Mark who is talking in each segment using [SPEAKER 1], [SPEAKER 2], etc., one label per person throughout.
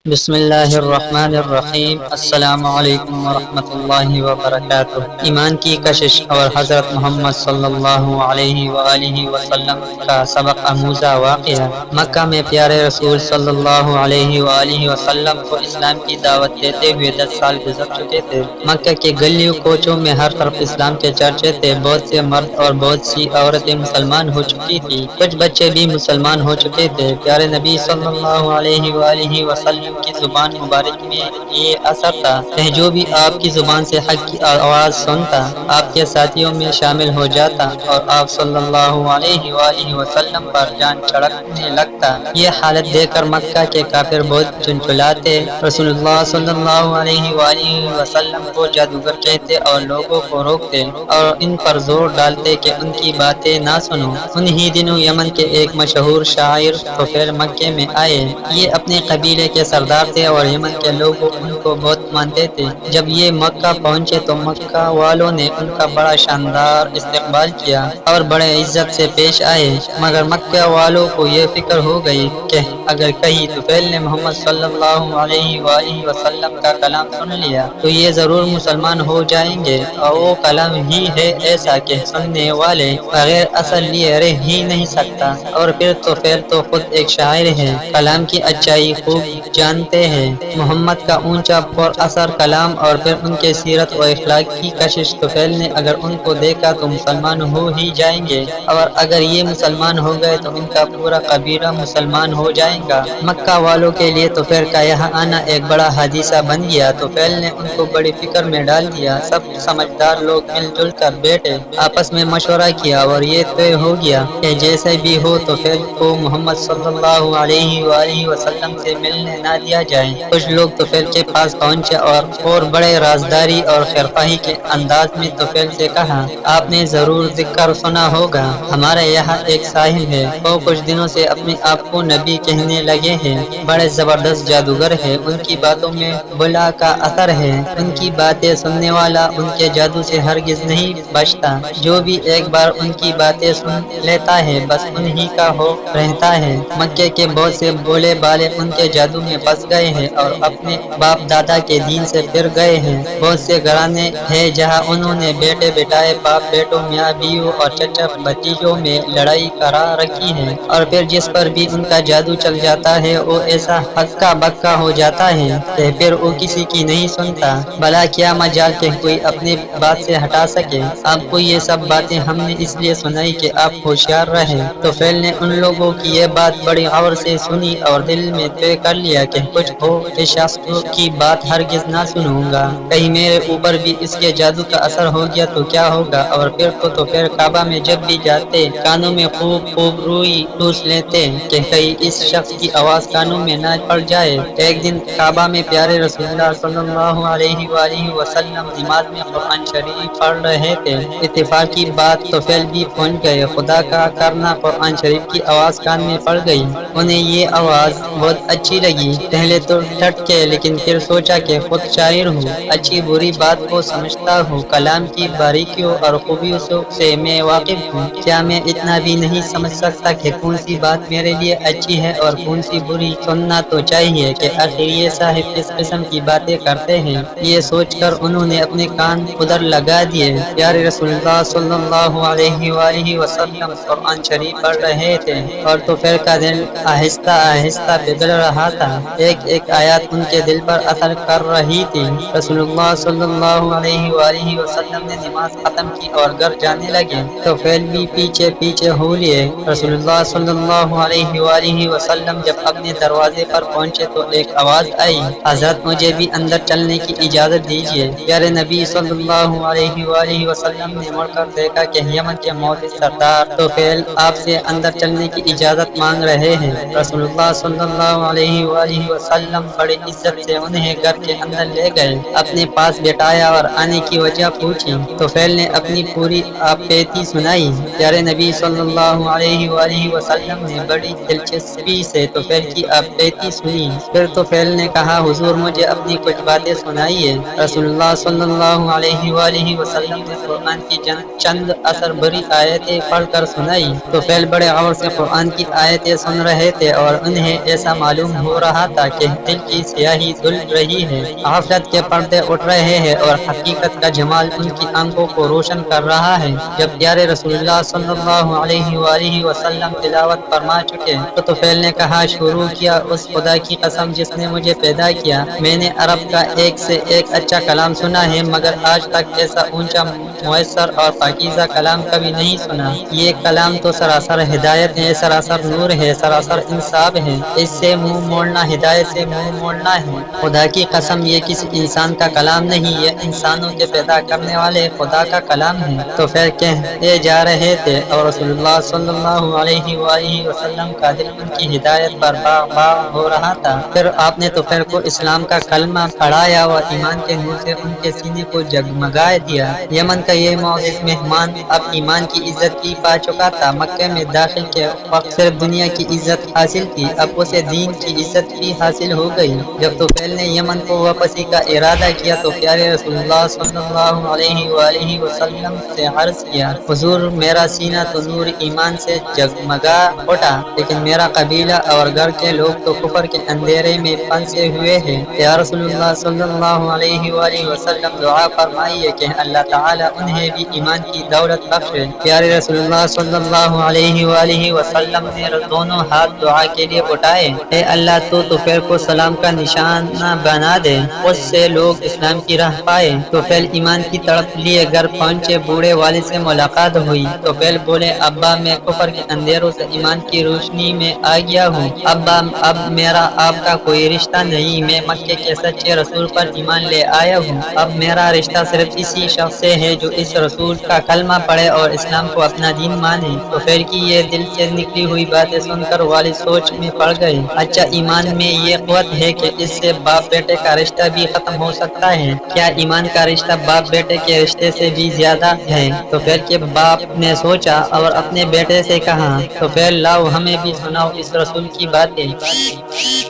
[SPEAKER 1] بسم اللہ الرحمن الرحیم۔ السلام علیکم ورحمۃ اللہ وبرکاتہ۔ ایمان کی کشش اور حضرت محمد صلی اللہ علیہ وآلہ وسلم کا سبق آموزہ واقعہ۔ مکہ میں پیارے رسول صلی اللہ علیہ وآلہ وسلم کو اسلام کی دعوت دیتے ہوئے 10 سال گزر چکے تھے۔ مکہ کے گلیوں کوچوں میں ہر طرف اسلام کے چرچے تھے۔ بہت سے مرد اور بہت سی عورتیں مسلمان ہو چکی تھی، کچھ بچے بھی مسلمان ہو چکے تھے۔ پیارے نبی صلی اللہ علیہ وآلہ وسلم کی زبان مبارک میں یہ اثر تھا کہ جو بھی آپ کی زبان سے حق کی آواز سنتا، آپ کے ساتھیوں میں شامل ہو جاتا اور آپ صلی اللہ علیہ وآلہ وسلم پر جان چڑھنے لگتا۔ یہ حالت دیکھ کر مکہ کے کافر بہت چنچلاتے، رسول اللہ صلی اللہ علیہ وآلہ وسلم کو جادوگر کہتے اور لوگوں کو روکتے اور ان پر زور ڈالتے کہ ان کی باتیں نہ سنو۔ انہی دنوں یمن کے ایک مشہور شاعر طفیل مکے میں آئے۔ یہ اپنے قبیلے کے سردار تھے اور یمن کے لوگ ان کو بہت مانتے تھے۔ جب یہ مکہ پہنچے تو مکہ والوں نے ان کا بڑا شاندار استقبال کیا اور بڑے عزت سے پیش آئے، مگر مکہ والوں کو یہ فکر ہو گئی کہ اگر کہیں طفیل نے محمد صلی اللہ علیہ وآلہ وسلم کا کلام سن لیا تو یہ ضرور مسلمان ہو جائیں گے، اور وہ کلام ہی ہے ایسا کہ سننے والے بغیر اثر لیے رہ ہی نہیں سکتا۔ اور پھر طفیل تو خود ایک شاعر ہے، کلام کی اچائی خوب جانتے ہیں۔ محمد کا اونچا پر اثر کلام اور پھر ان کے سیرت و اخلاق کی کشش طفیل نے اگر ان کو دیکھا تو مسلمان ہو ہی جائیں گے، اور اگر یہ مسلمان ہو گئے تو ان کا پورا قبیلہ مسلمان ہو جائے گا۔ مکہ والوں کے لیے طفیل کا یہاں آنا ایک بڑا حادثہ بن گیا۔ طفیل نے ان کو بڑی فکر میں ڈال دیا۔ سب سمجھدار لوگ مل جل کر بیٹھے، آپس میں مشورہ کیا اور یہ طے ہو گیا کہ جیسے بھی ہو طفیل کو محمد صلی اللہ علیہ وآلہ وسلم سے ملنے نہ دیا جائے۔ کچھ لوگ طفیل کے پاس پہنچے اور بڑے رازداری اور خیرخواہی کے انداز میں طفیل سے کہا، آپ نے ضرور ذکر سنا ہوگا، ہمارے یہاں ایک ساحر ہے، وہ کچھ دنوں سے اپنے آپ کو نبی کہنے لگے ہیں، بڑے زبردست جادوگر ہے، ان کی باتوں میں بلا کا اثر ہے، ان کی باتیں سننے والا ان کے جادو سے ہرگز نہیں بچتا، جو بھی ایک بار ان کی باتیں سن لیتا ہے بس انہی کا ہو رہتا ہے۔ مکے کے بہت سے بولے بالے ان کے جادو میں پھنس گئے ہیں اور اپنے باپ دادا کے دین سے پھر گئے ہیں۔ بہت سے گھرانے ہیں جہاں انہوں نے بیٹے بیٹائے، باپ بیٹوں، میاں بیوی اور چچا بھتیجوں میں لڑائی کرا رکھی ہے، اور پھر جس پر بھی ان کا جادو چل جاتا ہے وہ ایسا ہکا بکا ہو جاتا ہے کہ پھر وہ کسی کی نہیں سنتا۔ بھلا کیا مجال کہ کوئی اپنی بات سے ہٹا سکے۔ آپ کو یہ سب باتیں ہم نے اس لیے سنائی کہ آپ ہوشیار رہیں۔ طفیل نے ان لوگوں کی یہ بات بڑی غور سے سنی اور دل میں طے کر لیا کہ کچھ ہو اس شخص کی بات ہرگز نہ سنوں گا، کہیں میرے اوپر بھی اس کے جادو کا اثر ہو گیا تو کیا ہوگا۔ اور پھر تو پھر کعبہ میں جب بھی جاتے کانوں میں خوب روئی ٹوس لیتے کہ کہیں اس شخص کی آواز کانوں میں نہ پڑ جائے۔ ایک دن کعبہ میں پیارے رسول اللہ صلی اللہ علیہ وآلہ وسلم نماز میں قرآن شریف پڑھ رہے تھے۔ اتفاق کی بات طفیل بھی پہنچ گئے۔ خدا کا کرنا قرآن شریف کی آواز کان میں پڑ گئی۔ انہیں یہ آواز بہت اچھی لگی۔ پہلے تو ٹھٹکے لیکن پھر سوچا کہ خود شاعر ہوں، اچھی بری بات کو سمجھتا ہوں، کلام کی باریکیوں اور خوبیوں سے میں واقف ہوں، کیا میں اتنا بھی نہیں سمجھ سکتا کہ کون سی بات میرے لیے اچھی ہے اور کون سی بری۔ سننا تو چاہیے کہ آخر یہ صاحب کس قسم کی باتیں کرتے ہیں۔ یہ سوچ کر انہوں نے اپنے کان ادھر لگا دیے۔ پیارے رسول اللہ صلی اللہ علیہ وآلہ وسلم قرآن شریف پڑھ رہے تھے اور طفیل کا دل آہستہ آہستہ پگھل رہا تھا۔ ایک ایک آیات ان کے دل پر اثر کر رہی تھی۔ رسول اللہ صلی اللہ علیہ وآلہ وسلم نے نماز ختم کی اور گھر جانے لگے۔ طفیل بھی پیچھے پیچھے ہو لیے۔ رسول اللہ صلی اللہ علیہ وآلہ وسلم جب اپنے دروازے پر پہنچے تو ایک آواز آئی، حضرت مجھے بھی اندر چلنے کی اجازت دیجیے۔ پیارے نبی صلی اللہ علیہ وآلہ وسلم نے مڑ کر دیکھا کہ یمن کے معزز سردار طفیل آپ سے اندر چلنے کی اجازت مانگ رہے ہیں۔ رسول اللہ صلی اللہ علیہ وآلہ وسلم بڑی عزت سے انہیں گھر کے اندر لے گئے، اپنے پاس بٹھایا اور آنے کی وجہ پوچھی۔ تو فیل نے اپنی پوری آپیتی سنائی۔ پیارے نبی صلی اللہ علیہ وآلہ وسلم نے بڑی دلچسپی سے طفیل کی آپیتی سنی۔ پھر طفیل نے کہا حضور مجھے اپنی کچھ باتیں سنائیے۔ رسول اللہ صلی اللہ علیہ وآلہ وسلم نے قرآن کی چند اثر بری آیتیں پڑھ کر سنائی۔ طفیل بڑے غور سے قرآن کی آیتیں سن رہے تھے اور انہیں ایسا معلوم ہو رہا تھا کہ دل کی سیاہی دھل رہی ہے، غفلت کے پردے اٹھ رہے ہیں اور حقیقت کا جمال ان کی آنکھوں کو روشن کر رہا ہے۔ جب پیارے رسول اللہ صلی اللہ علیہ وآلہ وسلم تلاوت فرما چکے تو طفیل نے کہا شروع کیا اس خدا کی قسم جس نے مجھے پیدا کیا، میں نے عرب کا ایک سے ایک اچھا کلام سنا ہے مگر آج تک ایسا اونچا، مؤثر اور پاکیزہ کلام کبھی نہیں سنا۔ یہ کلام تو سراسر ہدایت ہے، سراسر نور ہے، سراسر انصاف ہے، اس سے منہ موڑنا ہدایت سے منہ موڑنا ہے۔ خدا کی قسم یہ کسی انسان کا کلام نہیں، یہ انسانوں کے پیدا کرنے والے خدا کا کلام ہے۔ تو پھر کہتے جا رہے تھے اور رسول اللہ صلی اللہ علیہ وآلہ وسلم کا دل ان کی ہدایت پر باغ ہو رہا تھا۔ پھر آپ نے طفیل کو اسلام کا کلمہ پڑھایا اور ایمان کے نور سے ان کے سینے کو جگمگا دیا۔ یمن کا یہ معزز مہمان اب ایمان کی عزت بھی پا چکا تھا۔ مکہ میں داخل کے وقت صرف دنیا کی عزت حاصل تھی، اب اسے دین کی عزت بھی حاصل ہو گئی۔ جب طفیل نے یمن کو واپسی کا ارادہ کیا تو پیارے رسول اللہ صلی اللہ علیہ وآلہ وسلم سے عرض کیا حضور میرا سینہ تو نور ایمان سے جگمگا اٹھا، لیکن میرا قبیلہ اور گھر کے لوگ تو کفر کے اندھیرے میں پھنسے ہوئے ہیں۔ یا رسول اللہ صلی اللہ علیہ وآلہ وسلم دعا فرمائیے کہ اللہ تعالی انہیں بھی ایمان کی دولت بخشے۔ پیارے رسول اللہ صلی اللہ علیہ وآلہ وسلم نے دونوں ہاتھ دعا کے لیے اٹھائے، اے اللہ تو طفیل کو سلام کا نشانہ بنا دے، اس سے لوگ اسلام کی راہ پائے۔ طفیل ایمان کی تڑپ لیے گھر پہنچے، بوڑھے والد سے ملاقات ہوئی۔ طفیل بولے ابا میں کفر کے اندھیروں سے ایمان کی روشنی میں آ گیا ہوں، ابا اب میرا آپ کا کوئی رشتہ نہیں، میں مکے کے سچے رسول پر ایمان لے آیا ہوں، اب میرا رشتہ صرف اسی شخص سے ہے جو اس رسول کا کلمہ پڑھے اور اسلام کو اپنا دین مانے۔ طفیل کی یہ دل سے نکلی ہوئی باتیں سن کر والد سوچ میں پڑ گئے، اچھا ایمان میں یہ قوت ہے کہ اس سے باپ بیٹے کا رشتہ بھی ختم ہو سکتا ہے، کیا ایمان کا رشتہ باپ بیٹے کے رشتے سے بھی زیادہ ہے؟ طفیل کے باپ نے سوچا اور اپنے بیٹے سے کہا طفیل لاؤ ہمیں بھی سناؤ اس رسول کی باتیں۔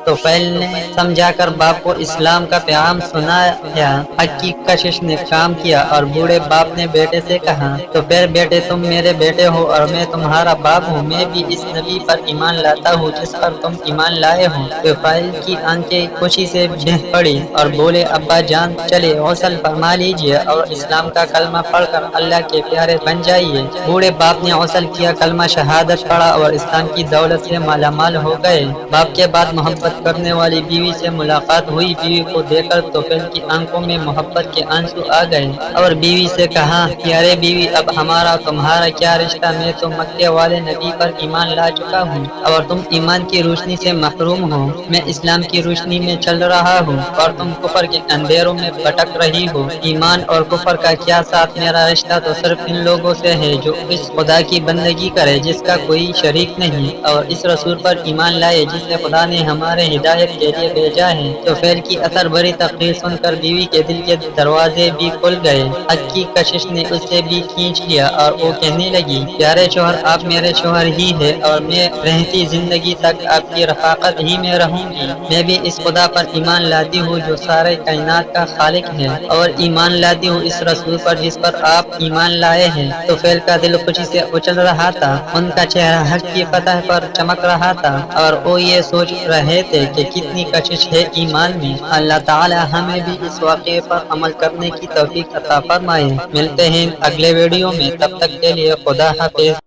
[SPEAKER 1] طفیل نے سمجھا کر باپ کو اسلام کا پیغام سنایا۔ حق کی کشش نے کام کیا اور بوڑھے باپ نے بیٹے سے کہا طفیل بیٹے تم میرے بیٹے ہو اور میں تمہارا باپ ہوں، میں بھی اس نبی پر ایمان لاتا ہوں جس پر تم ایمان لائے ہو۔ طفیل کی آنکھیں خوشی سے بہہ پڑی اور بولے ابا جان چلے غسل فرما لیجیے اور اسلام کا کلمہ پڑھ کر اللہ کے پیارے بن جائیے۔ بوڑھے باپ نے غسل کیا، کلمہ شہادت پڑھا اور اسلام کی دولت سے مالا مال ہو گئے۔ باپ کے بعد محبت کرنے والی بیوی سے ملاقات ہوئی، بیوی کو دیکھ کر طفیل کی آنکھوں میں محبت کے آنسو آ گئے اور بیوی سے کہا پیارے بیوی اب ہمارا تمہارا کیا رشتہ، میں تو مکے والے نبی پر ایمان لا چکا ہوں اور تم ایمان کی روشنی سے محروم ہو، میں اسلام کی روشنی میں چل رہا ہوں اور تم کفر کے اندھیروں میں بھٹک رہی ہو۔ ایمان اور کفر کا کیا ساتھ، میرا رشتہ تو صرف ان لوگوں سے ہے جو اس خدا کی بندگی کرے جس کا کوئی شریک نہیں اور اس رسول پر ایمان لائے جسے خدا نے ہمارے ہدایت کے لیے بھیجا ہے۔ طفیل کی اثر بھری تقریر سن کر بیوی کے دل کے دروازے بھی کھل گئے، حق کی کشش نے اسے بھی کھینچ لیا اور وہ کہنے لگی پیارے شوہر آپ میرے شوہر ہی ہے اور میں رہتی زندگی تک آپ کی رفاقت ہی میں رہوں گی۔ میں بھی اس خدا پر ایمان لاتی ہوں جو سارے کائنات کا خالق ہے اور ایمان لاتی ہوں اس رسول پر جس پر آپ ایمان لائے ہیں۔ طفیل کا دل خوشی سے اچھل رہا تھا، ان کا چہرہ حق کی فتح پر چمک رہا تھا اور وہ یہ سوچ رہے تھے کہ کتنی کشش ہے ایمان میں۔ اللہ تعالی ہمیں بھی اس واقعے پر عمل کرنے کی توفیق عطا فرمائے۔ ملتے ہیں اگلے ویڈیو میں، تب تک کے لیے خدا حافظ۔